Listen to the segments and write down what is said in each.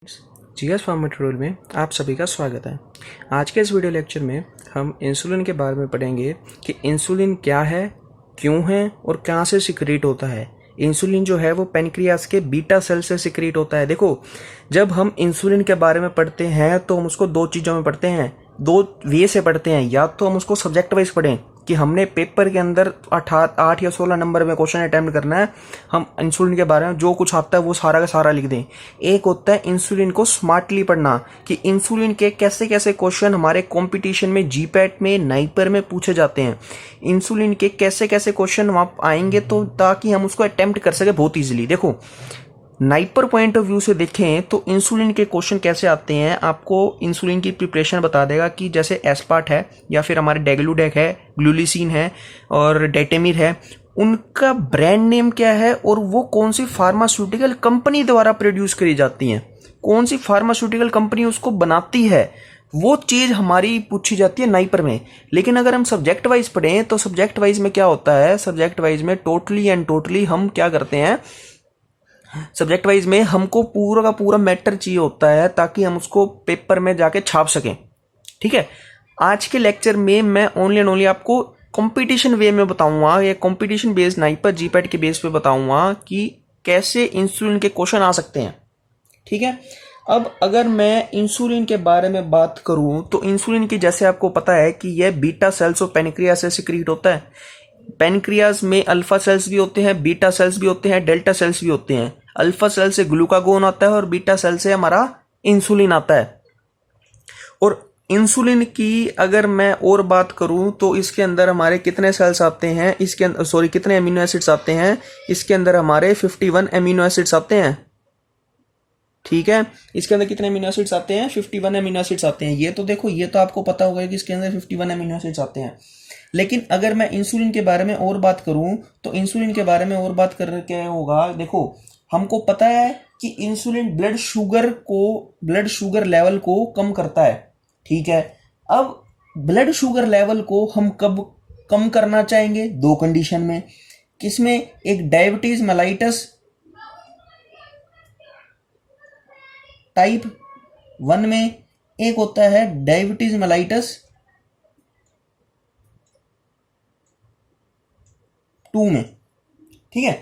GS pharma tutorial में आप सभी का स्वागत है। आज के इस वीडियो लेक्चर में हम इंसुलिन के बारे में पढ़ेंगे कि इंसुलिन क्या है, क्यों है और कहाँ से सिक्रीट होता है। इंसुलिन जो है वो पेनक्रियास के बीटा सेल से सिक्रीट होता है। देखो, जब हम इंसुलिन के बारे में पढ़ते हैं तो हम उसको दो चीज़ों में पढ़ते हैं, दो वे से पढ़ते हैं। या तो हम उसको सब्जेक्ट वाइज पढ़ें कि हमने पेपर के अंदर 8 या 16 नंबर में क्वेश्चन अटेम्प्ट करना है, हम इंसुलिन के बारे में जो कुछ आता है वो सारा का सारा लिख दें। एक होता है इंसुलिन को स्मार्टली पढ़ना कि इंसुलिन के कैसे कैसे क्वेश्चन हमारे कंपटीशन में जीपैट में नाइपर में पूछे जाते हैं, इंसुलिन के कैसे कैसे क्वेश्चन वहाँ आएंगे तो ताकि हम उसको अटेम्प्ट कर सके बहुत ईजिली। देखो, नाइपर पॉइंट ऑफ व्यू से देखें तो इंसुलिन के क्वेश्चन कैसे आते हैं, आपको इंसुलिन की प्रिपरेशन बता देगा कि जैसे एस्पार्ट है या फिर हमारे डेगलूडेक है, ग्लूलिसिन है और डेटेमिर है, उनका ब्रांड नेम क्या है और वो कौन सी फार्मास्यूटिकल कंपनी द्वारा प्रोड्यूस करी जाती हैं, कौन सी फार्मास्यूटिकल कंपनी उसको बनाती है, वो चीज़ हमारी पूछी जाती है नाइपर में। लेकिन अगर हम सब्जेक्ट वाइज पढ़ें तो सब्जेक्ट वाइज में क्या होता है, सब्जेक्ट वाइज में टोटली एंड टोटली हम क्या करते हैं, सब्जेक्ट वाइज में हमको पूरा का पूरा मैटर चाहिए होता है ताकि हम उसको पेपर में जाके छाप सकें। ठीक है, आज के लेक्चर में मैं ओनली एंड ओनली आपको कंपटीशन वे में बताऊंगा, या कंपटीशन बेस्ड नाइपर जीपैट के बेस पे बताऊंगा कि कैसे इंसुलिन के क्वेश्चन आ सकते हैं। ठीक है, अब अगर मैं इंसुलिन के बारे में बात करूं तो इंसुलिन की जैसे आपको पता है कि यह बीटा सेल्स और पेनक्रियास से सिक्रीट होता है। पेनक्रियास में अल्फा सेल्स भी होते हैं, बीटा सेल्स भी होते हैं, डेल्टा सेल्स भी होते हैं। अल्फा सेल से ग्लूकागोन आता है और बीटा सेल से हमारा इंसुलिन आता है। और इंसुलिन की अगर मैं और बात करूं तो इसके अंदर हमारे कितने सेल्स आते हैं, इसके अंदर कितने अमीनो एसिड्स आते हैं, इसके अंदर हमारे 51 अमीनो एसिड्स आते हैं। ठीक है, इसके अंदर कितने अमीनो एसिड्स आते हैं, 51 अमीनो एसिड्स आते हैं। ये तो देखो, ये तो आपको पता होगा कि इसके अंदर 51 अमीनो एसिड्स आते हैं। लेकिन अगर मैं इंसुलिन के बारे में और बात करूं तो इंसुलिन के बारे में और बात करने क्या होगा, देखो हमको पता है कि इंसुलिन ब्लड शुगर लेवल को कम करता है। ठीक है, अब ब्लड शुगर लेवल को हम कब कम करना चाहेंगे, दो कंडीशन में। किसमें, एक डायबिटीज मेलाइटस टाइप 1 में, एक होता है डायबिटीज मेलाइटस 2 में। ठीक है,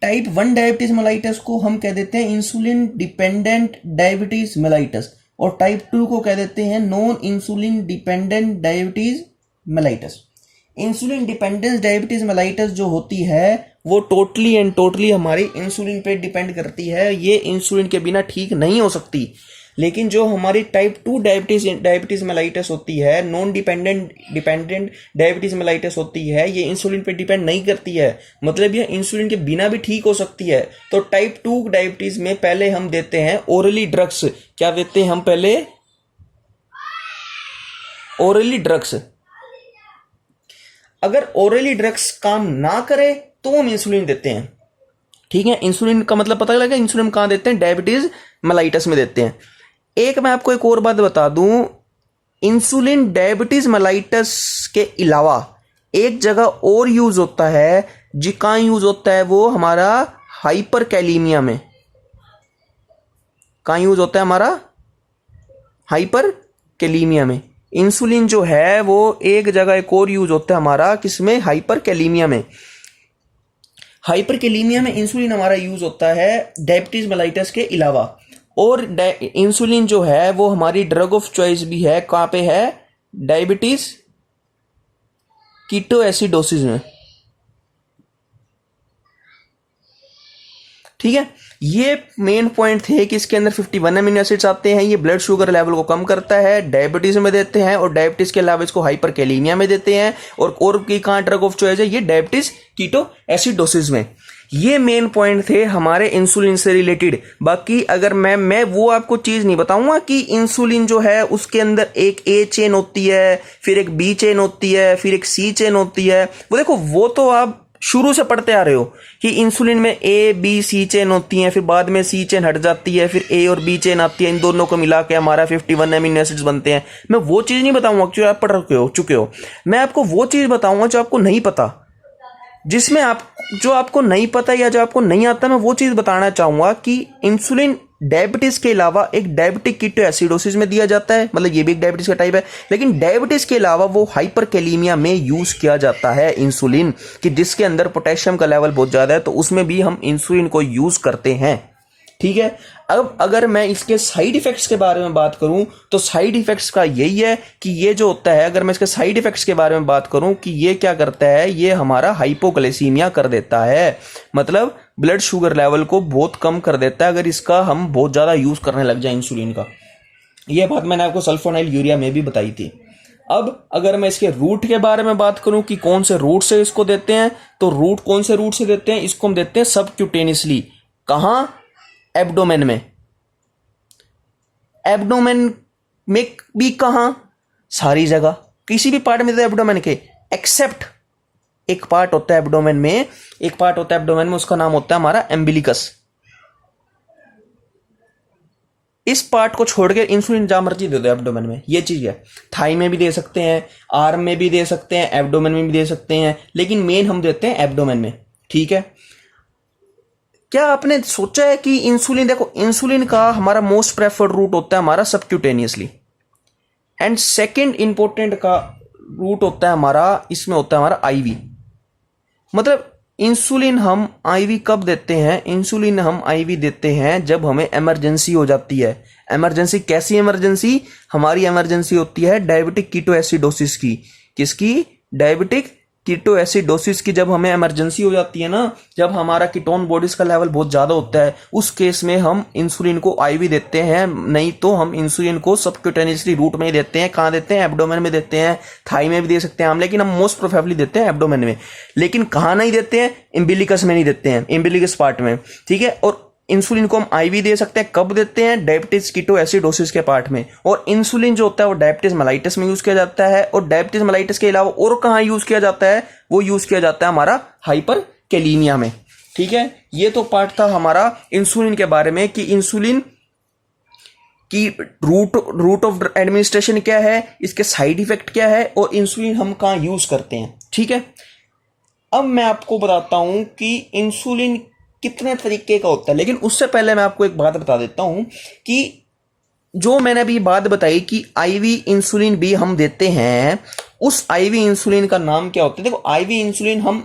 टाइप 1 डायबिटीज मेलाइटस को हम कह देते हैं इंसुलिन डिपेंडेंट डायबिटीज मेलाइटस और टाइप 2 को कह देते हैं non insulin dependent diabetes mellitus. Insulin dependence diabetes mellitus जो होती है वो टोटली एंड टोटली हमारी इंसुलिन पे डिपेंड करती है, ये इंसुलिन के बिना ठीक नहीं हो सकती। लेकिन जो हमारी टाइप 2 डायबिटीज मेलाइटस होती है, नॉन डिपेंडेंट डायबिटीज मेलाइटस होती है, ये इंसुलिन पे डिपेंड नहीं करती है, मतलब ये इंसुलिन के बिना भी ठीक हो सकती है। तो टाइप 2 डायबिटीज में पहले हम देते हैं ओरली ड्रग्स। क्या देते हैं हम पहले, ओरली ड्रग्स। अगर ओरली ड्रग्स काम ना करे तो हम इंसुलिन देते हैं। ठीक है, इंसुलिन का मतलब पता लगा, इंसुलिन कहां देते हैं, डायबिटीज मेलाइटस में देते हैं। एक मैं आपको एक और बात बता दूं, इंसुलिन डायबिटीज मेलाइटस के अलावा एक जगह और यूज होता है, जी कहां यूज होता है, वो हमारा हाइपरकैलीमिया में। कहां यूज होता है हमारा, हाइपरकैलीमिया में। इंसुलिन जो है वो एक जगह एक और यूज होता है हमारा, किसमें, हाइपरकैलीमिया में। हाइपरकैलीमिया में इंसुलिन हमारा यूज होता है डायबिटीज मेलाइटस के अलावा। और इंसुलिन जो है वो हमारी ड्रग ऑफ चॉइस भी है, कहां पे है, डायबिटीज कीटोएसिडोसिस में। ठीक है, ये मेन पॉइंट थे कि इसके अंदर 51 अमीनो एसिड्स आते हैं, ये ब्लड शुगर लेवल को कम करता है, डायबिटीज में देते हैं और डायबिटीज के अलावा इसको हाइपरकैलीमिया में देते हैं। और की कहां ड्रग ऑफ चॉइस है, ये डायबिटीज कीटोएसिडोसिस में। ये मेन पॉइंट थे हमारे इंसुलिन से रिलेटेड। बाकी अगर मैं वो आपको चीज नहीं बताऊंगा कि इंसुलिन जो है उसके अंदर एक ए चेन होती है, फिर एक बी चेन होती है, फिर एक सी चेन होती है। वो देखो, वो तो आप शुरू से पढ़ते आ रहे हो कि इंसुलिन में ए बी सी चेन होती हैं, फिर बाद में सी चेन हट जाती है, फिर ए और बी चेन आती है, इन दोनों को मिला के हमारा 51 अमीनो एसिड्स बनते हैं। मैं वो चीज नहीं बताऊंगा जो आप पढ़ चुके हो। मैं आपको वो चीज बताऊंगा जो आपको नहीं पता, जिसमें जो आपको नहीं पता या जो आपको नहीं आता, मैं वो चीज बताना चाहूंगा कि इंसुलिन डायबिटीज के अलावा एक डायबिटिक कीटोएसिडोसिस में दिया जाता है, मतलब ये भी एक डायबिटीज का टाइप है। लेकिन डायबिटीज के अलावा वो हाइपरकैलेमिया में यूज किया जाता है इंसुलिन, कि जिसके अंदर पोटेशियम का लेवल बहुत ज्यादा है, तो उसमें भी हम इंसुलिन को यूज करते हैं। ठीक है। अब अगर मैं इसके साइड इफेक्ट्स के बारे में बात करूं तो साइड इफेक्ट्स का यही है कि ये जो होता है, अगर मैं इसके साइड इफेक्ट्स के बारे में बात करूं कि ये क्या करता है, ये हमारा हाइपोग्लाइसीमिया कर देता है, मतलब ब्लड शुगर लेवल को बहुत कम कर देता है अगर इसका हम बहुत ज्यादा यूज करने लग जाए इंसुलिन का। यह बात मैंने आपको सल्फोनाइल यूरिया में भी बताई थी। अब अगर मैं इसके रूट के बारे में बात करूं कि कौन से रूट से इसको देते हैं, तो रूट कौन से रूट से देते हैं, इसको हम देते हैं सबक्यूटेनियसली। कहां? एब्डोमेन में। एब्डोमेन में भी कहां? सारी जगह, किसी भी पार्ट में तो एब्डोमेन के, एक्सेप्ट एक पार्ट होता है एब्डोमेन में, एक पार्ट होता है एब्डोमेन में, उसका नाम होता है हमारा एम्बिलिकस। इस पार्ट को छोड़ के इंसुलिन जहां मर्जी दे दो एब्डोमेन में, ये चीज है। थाई में भी दे सकते हैं, आर्म में भी दे सकते हैं, एब्डोमेन में भी दे सकते हैं, लेकिन मेन हम देते हैं एब्डोमेन में। ठीक है। क्या आपने सोचा है कि इंसुलिन, देखो इंसुलिन का हमारा मोस्ट प्रेफर्ड रूट होता है हमारा सबक्यूटेनियसली, एंड सेकंड इंपॉर्टेंट का रूट होता है हमारा, इसमें होता है हमारा आईवी। मतलब इंसुलिन हम आईवी कब देते हैं? इंसुलिन हम आईवी देते हैं जब हमें इमरजेंसी हो जाती है। इमरजेंसी कैसी इमरजेंसी? हमारी इमरजेंसी होती है डायबिटिक कीटोएसिडोसिस की। किसकी? डायबिटिक कीटोएसिडोसिस की। जब हमें इमरजेंसी हो जाती है ना, जब हमारा कीटोन बॉडीज का लेवल बहुत ज्यादा होता है, उस केस में हम इंसुलिन को आईवी देते हैं, नहीं तो हम इंसुलिन को सबक्यूटेनियसली रूट में ही देते हैं। कहां देते हैं? एब्डोमेन में देते हैं, थाई में भी दे सकते हैं हम, लेकिन हम मोस्ट प्रोफेबली देते हैं एब्डोमेन में। लेकिन कहां नहीं देते हैं? इम्बिलिकस में नहीं देते हैं, इम्बिलिकस पार्ट में। ठीक है। और इंसुलिन को हम आईवी दे सकते हैं, कब देते हैं? डायबिटीज कीटोएसिडोसिस के पार्ट में। और इंसुलिन जो होता है वो डायबिटीज मेलाइटस में यूज किया जाता है, और डायबिटीज मेलाइटस के अलावा और कहां यूज किया जाता है? वो यूज किया जाता है हमारा हाइपरकैलेमिया में। ठीक है। ये तो पार्ट था हमारा इंसुलिन के बारे में कि इंसुलिन की रूट ऑफ एडमिनिस्ट्रेशन क्या है, इसके साइड इफेक्ट क्या है, और इंसुलिन हम कहां यूज करते हैं। ठीक है। अब मैं आपको बताता हूं कि इंसुलिन कितने तरीके का होता है, लेकिन उससे पहले मैं आपको एक बात बता देता हूं कि जो मैंने अभी बात बताई कि आईवी इंसुलिन भी हम देते हैं, उस आईवी इंसुलिन का नाम क्या होता है? देखो आईवी इंसुलिन हम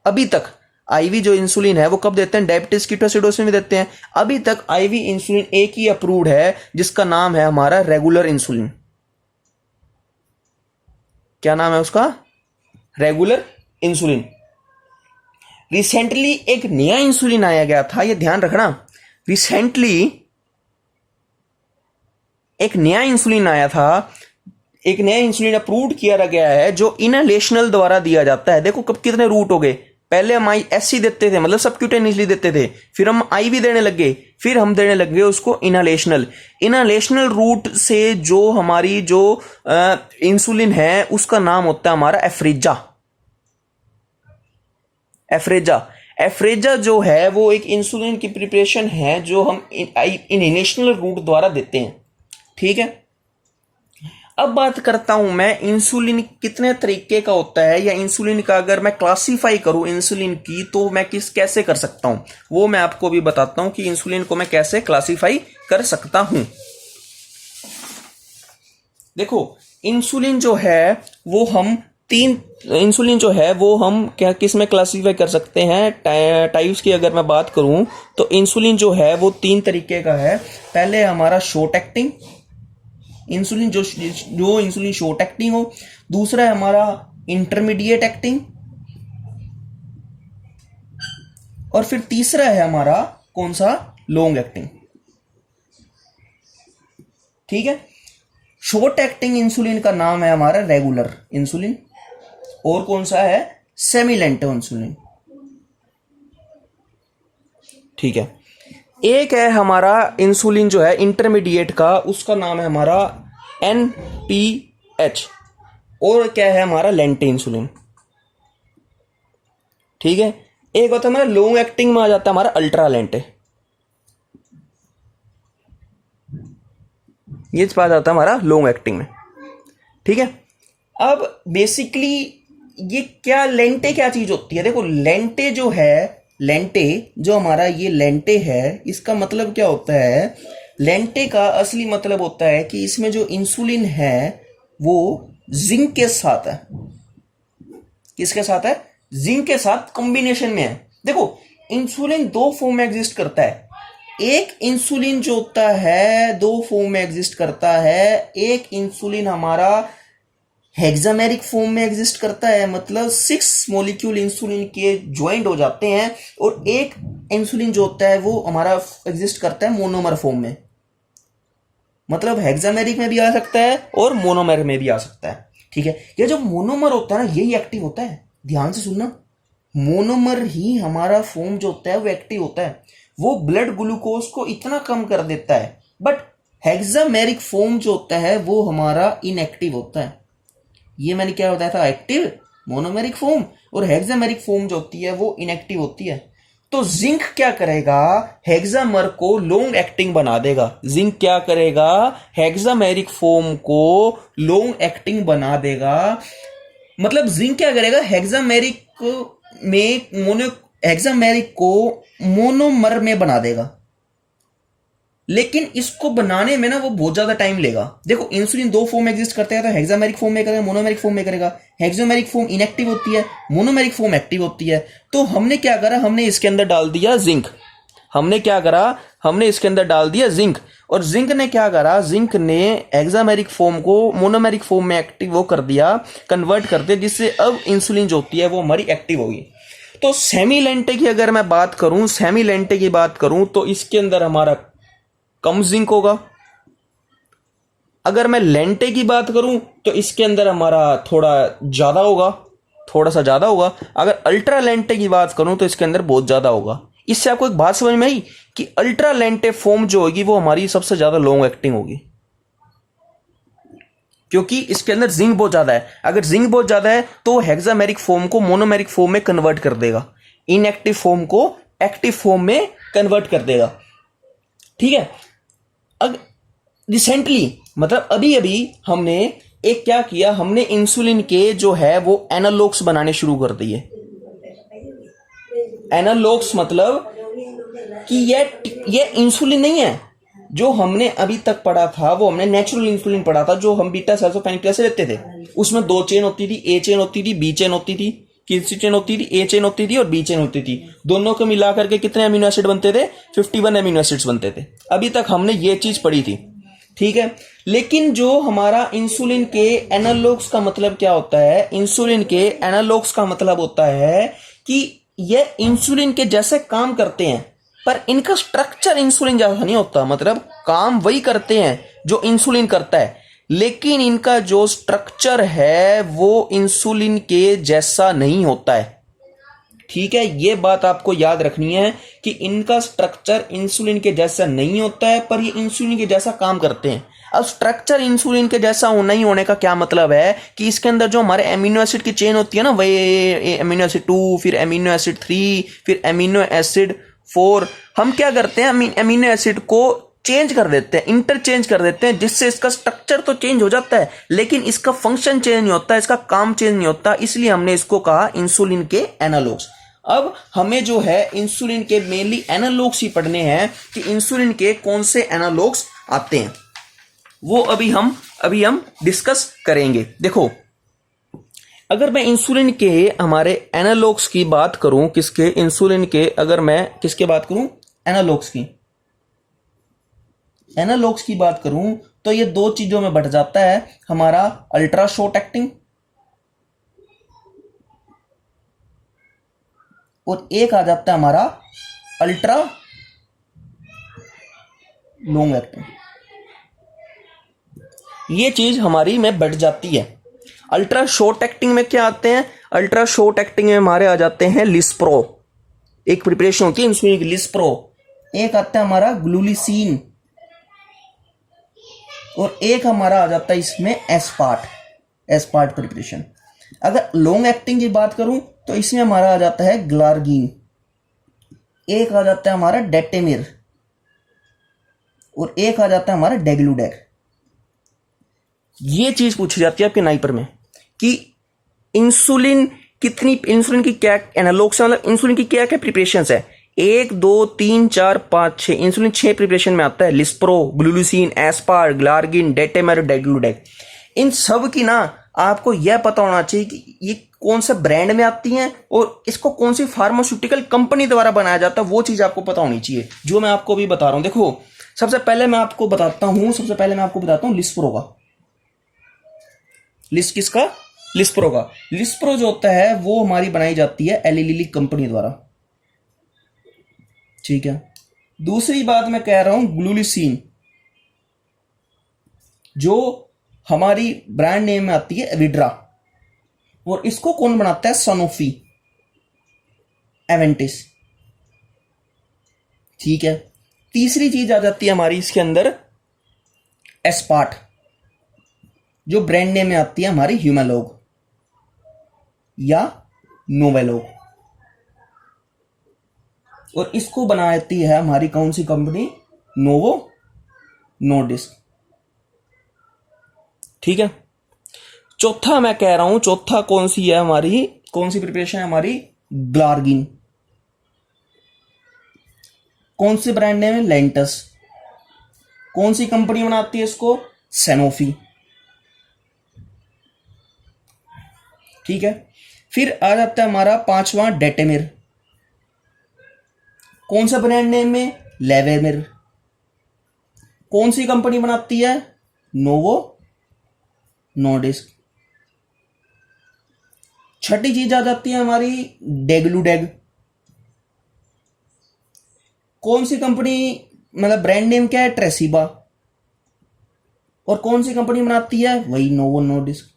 अभी तक, आईवी जो इंसुलिन है वो कब देते हैं? डायबिटीज कीटोएसिडोसिस में देते हैं। अभी तक आईवी इंसुलिन एक ही अप्रूव्ड है, जिसका नाम है हमारा रेगुलर इंसुलिन। क्या नाम है उसका? Regular insulin. रिसेंटली एक नया इंसुलिन आया गया था, ये ध्यान रखना, रिसेंटली एक नया इंसुलिन आया था, एक नया इंसुलिन अप्रूव किया गया है जो इनहेलेशनल द्वारा दिया जाता है। देखो कब कितने रूट हो गए, पहले हम एससी देते थे, मतलब सबक्यूटेनियसली देते थे, फिर हम आईवी देने लग गए, फिर हम देने लग गए उसको इनहेलेशनल। इनहेलेशनल रूट से जो हमारी जो इंसुलिन है उसका नाम होता है हमारा एफ्रिजा। एफ्रेजा जो है वो एक इंसुलिन की प्रिपरेशन है जो हम इनहेलेशनल रूट द्वारा देते हैं। ठीक है। अब बात करता हूं मैं इंसुलिन कितने तरीके का होता है, या इंसुलिन का अगर मैं क्लासिफाई करूं इंसुलिन की, तो मैं कैसे कर सकता हूं, वो मैं आपको भी बताता हूं कि इंसुलिन को मैं कैसे क्लासिफाई कर सकता हूं। देखो इंसुलिन जो है वो हम इंसुलिन जो है वो हम क्या किस में क्लासिफाई कर सकते हैं? टाइप्स की अगर मैं बात करूं तो इंसुलिन जो है वो 3 तरीके का है। पहले हमारा शॉर्ट एक्टिंग इंसुलिन, जो इंसुलिन शॉर्ट एक्टिंग हो। दूसरा है हमारा इंटरमीडिएट एक्टिंग, और फिर तीसरा है हमारा कौन सा? Long acting. ठीक है। शॉर्ट एक्टिंग इंसुलिन का नाम है हमारा रेगुलर इंसुलिन, और कौन सा है? Semi lente insulin. ठीक है। एक है हमारा इंसुलिन जो है इंटरमीडिएट का, उसका नाम है हमारा NPH, और क्या है हमारा? लेंटे इंसुलिन। ठीक है। एक होता है हमारा लॉन्ग एक्टिंग में आ जाता है हमारा अल्ट्रा लेंटे, ये पाया जाता है हमारा लॉन्ग एक्टिंग में। ठीक है। अब बेसिकली ये क्या लेंटे क्या चीज होती है? देखो लेंटे जो है लेंटे, जो हमारा ये लेंटे है, इसका मतलब क्या होता है? लेंटे का असली मतलब होता है कि इसमें जो इंसुलिन है वो जिंक के साथ है। किसके साथ है? जिंक के साथ कॉम्बिनेशन में है। देखो, इंसुलिन दो फॉर्म में एग्जिस्ट करता है। एक इंसुलिन जो होता है दो फॉर्म में एग्जिस्ट करता है। एक इंसुलिन हमारा हेक्सामेरिक फॉर्म में एग्जिस्ट करता है, मतलब 6 मॉलिक्यूल इंसुलिन के ज्वाइंट हो जाते हैं। और एक इंसुलिन जो होता है वो हमारा एग्जिस्ट करता है मोनोमर फॉर्म में, मतलब हेक्सामेरिक में भी आ सकता है और मोनोमर में भी आ सकता है। ठीक है, ये जो मोनोमर होता है ना, यही एक्टिव होता है। ध्यान से सुनना, मोनोमर ही हमारा फॉर्म जो होता है वो एक्टिव होता है। वो ब्लड ग्लूकोज को इतना कम कर देता है। बट हेक्सामेरिक फॉर्म जो होता है वो हमारा इनएक्टिव होता है। ये मैंने क्या बताया था? एक्टिव मोनोमेरिक फॉर्म, और हेक्सामेरिक फॉर्म जो होती है वो इनएक्टिव होती है। तो जिंक क्या करेगा? हेक्सामर को लॉन्ग एक्टिंग बना देगा। जिंक क्या करेगा? हेक्सामेरिक फॉर्म को लॉन्ग एक्टिंग बना देगा। मतलब जिंक क्या करेगा? हेक्सामेरिक को मोनोमर में बना देगा। लेकिन इसको बनाने में ना वो बहुत ज्यादा टाइम लेगा। देखो, इंसुलिन दो फॉर्म में एग्जिस्ट करते हैं, तो हेक्सामेरिक फॉर्म में करेगा, मोनोमेरिक फॉर्म में करेगा। हेक्सामेरिक फॉर्म इनएक्टिव होती है, मोनोमेरिक फॉर्म एक्टिव होती है। तो हमने क्या करा? हमने इसके अंदर डाल दिया जिंक। हमने क्या करा? हमने इसके अंदर डाल दिया जिंक। और जिंक ने क्या करा? जिंक ने हेक्सामेरिक फॉर्म को मोनोमेरिक फॉर्म में एक्टिव वो कर दिया, कन्वर्ट कर दिया, जिससे अब इंसुलिन जो होती है वो हमारी एक्टिव होगी। तो सेमीलेंटे की अगर मैं बात करूं, सेमीलेंटे की बात करूं, तो इसके अंदर हमारा कम जिंक होगा। अगर मैं लेंटे की बात करूं तो इसके अंदर हमारा थोड़ा ज्यादा होगा, थोड़ा सा ज्यादा होगा। अगर अल्ट्रा लेंटे की बात करूं तो इसके अंदर बहुत ज्यादा होगा। इससे आपको एक बात समझ में आई कि अल्ट्रा लेंटे फॉर्म जो होगी वो हमारी सबसे ज्यादा लॉन्ग एक्टिंग होगी, क्योंकि इसके अंदर जिंक बहुत ज्यादा है। अगर जिंक बहुत ज्यादा है तो हेक्सामेरिक फॉर्म को मोनोमेरिक फॉर्म में कन्वर्ट कर देगा, इनएक्टिव फॉर्म को एक्टिव फॉर्म में कन्वर्ट कर देगा। ठीक है, अब रिसेंटली, मतलब अभी अभी हमने एक क्या किया, हमने इंसुलिन के जो है वो एनालॉग्स बनाने शुरू कर दिए। एनालॉग्स मतलब कि ये इंसुलिन नहीं है जो हमने अभी तक पढ़ा था, वो हमने नेचुरल इंसुलिन पढ़ा था, जो हम बीटा सेल्स ऑफ पैनक्रियास से लेते थे। उसमें 2 चेन होती थी, ए चेन होती थी, बी चेन होती थी। कितनी चेन होती थी? ए चेन होती थी और बी चेन होती थी। दोनों को मिलाकर के कितने अमीनो एसिड बनते थे? 51 अमीनो एसिड्स बनते थे। अभी तक हमने ये चीज पढ़ी थी। ठीक है, लेकिन जो हमारा इंसुलिन के एनालॉग्स का मतलब क्या होता है? इंसुलिन के एनालॉग्स का मतलब होता है कि ये इंसुलिन के जैसे काम करते हैं, पर इनका स्ट्रक्चर इंसुलिन जैसा नहीं होता। मतलब काम वही करते हैं जो इंसुलिन करता है, लेकिन इनका जो स्ट्रक्चर है वो इंसुलिन के जैसा नहीं होता है। ठीक है, ये बात आपको याद रखनी है कि इनका स्ट्रक्चर इंसुलिन के जैसा नहीं होता है, पर ये इंसुलिन के जैसा काम करते हैं। अब स्ट्रक्चर इंसुलिन के जैसा नहीं होने का क्या मतलब है कि इसके अंदर जो हमारे एमिनो एसिड की चेन होती है ना, वही एमिनो एसिड 2, फिर एमिनो एसिड 3, फिर एमिनो एसिड 4, हम क्या करते हैं? एमिनो एसिड को चेंज कर देते हैं, इंटरचेंज कर देते हैं, जिससे इसका स्ट्रक्चर तो चेंज हो जाता है, लेकिन इसका फंक्शन चेंज नहीं होता, इसका काम चेंज नहीं होता। इसलिए हमने इसको कहा इंसुलिन के एनालॉग्स। अब हमें जो है इंसुलिन के मेनली एनालॉग्स ही पढ़ने हैं कि इंसुलिन के कौन से एनालॉग्स आते हैं, वो अभी हम डिस्कस करेंगे। देखो, अगर मैं इंसुलिन के हमारे एनालॉग्स की बात करूं, किसके? इंसुलिन के, अगर मैं किसके बात करूं? एनालॉग्स की। एनालॉग्स की बात करूं तो ये 2 चीजों में बढ़ जाता है। हमारा अल्ट्रा शॉर्ट एक्टिंग और एक आ जाता है हमारा अल्ट्रा लॉन्ग एक्टिंग। ये चीज हमारी में बढ़ जाती है। अल्ट्रा शॉर्ट एक्टिंग में क्या आते हैं? अल्ट्रा शॉर्ट एक्टिंग में हमारे आ जाते हैं लिस्प्रो, एक प्रिपरेशन होती है इंसुलिन की, लिस्प्रो। एक आता है हमारा ग्लूलिसीन, और एक हमारा आ जाता है इसमें एस्पार्ट प्रिपरेशन। अगर लॉन्ग एक्टिंग की बात करूं तो इसमें हमारा आ जाता है ग्लार्गिन, एक आ जाता है हमारा डेटेमिर, और एक आ जाता है हमारा डेग्लूडेक। ये चीज पूछी जाती है आपके नाइपर में कि इंसुलिन कितनी इंसुलिन की क्या एनालॉग्स है, मतलब इंसुलिन की क्या क्या प्रिपरेशन है, 1 2 3 4 5 6 इंसुलिन 6 प्रिपरेशन में आता है। Lispro, glulisine, एस्पार, ग्लार्गिन, डेटेमर, डेग्लूडेक। इन सब की ना आपको यह पता होना चाहिए कि ये कौन से ब्रांड में आती हैं और इसको कौन सी फार्मास्यूटिकल कंपनी द्वारा बनाया जाता है, वो चीज आपको पता होनी चाहिए, जो मैं आपको अभी बता रहा हूं। देखो सबसे पहले मैं आपको बताता हूं लिस्प्रो का। किसका? लिस्प्रो का। लिस्प्रो जो होता है वो हमारी बनाई जाती है एली लिली कंपनी द्वारा, ठीक है। दूसरी बात मैं कह रहा हूं ग्लूलिसिन, जो हमारी ब्रांड नेम में आती है एविड्रा, और इसको कौन बनाता है? सनोफी एवेंटिस, ठीक है। तीसरी चीज आ जाती है हमारी इसके अंदर एस्पार्ट, जो ब्रांड नेम में आती है हमारी ह्यूमेलोग या नोवेलोग, और इसको बनाती है हमारी कौन सी कंपनी? नोवो नॉर्डिस्क, ठीक है। चौथा मैं कह रहा हूं, चौथा कौन सी है हमारी, कौन सी प्रिपरेशन है हमारी? ग्लार्गिन। कौन सी ब्रांड नेम है? लेंटस। कौन सी कंपनी बनाती है इसको? सैनोफी, ठीक है। फिर आ जाता है हमारा पांचवा डेटेमिर। कौन सा ब्रांड नेम में? लेवेमिर। कौन सी कंपनी बनाती है? Novo Nordisk. छठी चीज आ जाती है हमारी डेग्लूडेग। कौन सी कंपनी, मतलब ब्रांड नेम क्या है? ट्रेसिबा। और कौन सी कंपनी बनाती है? वही नोवो नॉर्डिस्क।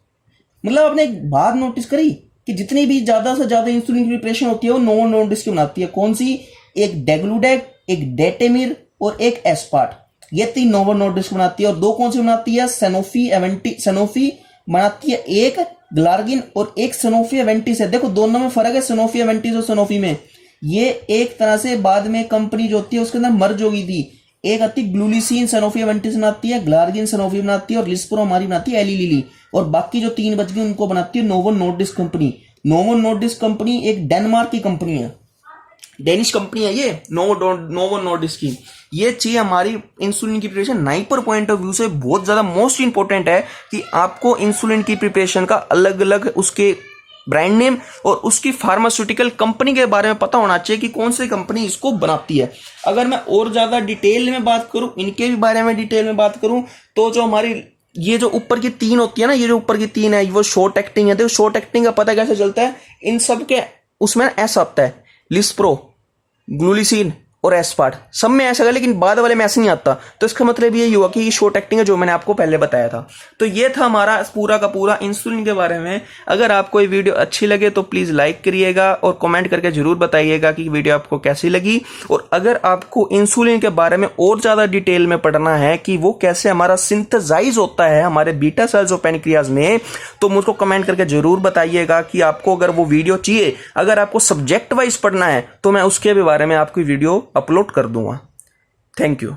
मतलब आपने एक बात नोटिस करी कि जितनी भी ज्यादा से ज्यादा इंसुलिन की प्रिपरेशन होती है वो नोवो नॉर्डिस्क की बनाती है। कौन सी? एक डेग्लूडेग, एक डेटेमिर और एक एस्पार्ट, ये 3 नोवो नॉर्डिस्क बनाती है। और 2 कौन सी बनाती है? सैनोफी बनाती है एक ग्लार्गिन और एक सैनोफी एवेंटिस है। देखो दोनों में फर्क है, सैनोफी एवेंटिस और सैनोफी में। ये एक तरह से बाद में कंपनी जो होती है उसके अंदर मर्ज होगी थी। एक आती ग्लूलिसिन सैनोफी एवेंटिस बनाती है, ग्लार्गिन सैनोफी बनाती है, और लिस्प्रो हमारी बनाती है एली लिली। और बाकी जो 3 बच गई उनको बनाती है novo Nordisk company. Novo Nordisk company एक डेनमार्क की कंपनी है, डेनिश कंपनी है ये नोवो नॉर्डिस्क की। ये चीज हमारी इंसुलिन की preparation NIPER point of view से बहुत ज्यादा मोस्ट इंपॉर्टेंट है कि आपको इंसुलिन की प्रिपरेशन का अलग अलग उसके ब्रांड नेम और उसकी फार्मास्यूटिकल कंपनी के बारे में पता होना चाहिए कि कौन सी कंपनी इसको बनाती है। अगर मैं और ज्यादा डिटेल में बात करूं, इनके भी बारे में डिटेल में बात करूं, तो जो हमारी ये जो ऊपर की 3 होती है ना, ये जो ऊपर की 3 है वो शॉर्ट एक्टिंग है। तो शॉर्ट एक्टिंग का पता कैसे चलता है? इन सब के उसमें ऐसा आता है लिस्प्रो, ग्लूलिसिन और एस्पार्ट, सब में ऐसा है, लेकिन बाद वाले में ऐसा नहीं आता। तो इसका मतलब ये हुआ कि ये शॉर्ट एक्टिंग है, जो मैंने आपको पहले बताया था। तो ये था हमारा पूरा का पूरा इंसुलिन के बारे में। अगर आपको ये वीडियो अच्छी लगे तो प्लीज लाइक करिएगा और कमेंट करके जरूर बताइएगा कि वीडियो आपको कैसी लगी। और अगर आपको इंसुलिन के बारे में और ज्यादा डिटेल में पढ़ना है कि वो कैसे हमारा सिंथेसाइज होता है हमारे बीटा सेल्स और पैनक्रियाज में, तो मुझको कमेंट करके जरूर बताइएगा कि आपको अगर वो वीडियो चाहिए। अगर आपको सब्जेक्ट वाइज पढ़ना है तो मैं उसके भी बारे में आपकी वीडियो अपलोड कर दूंगा। Thank you.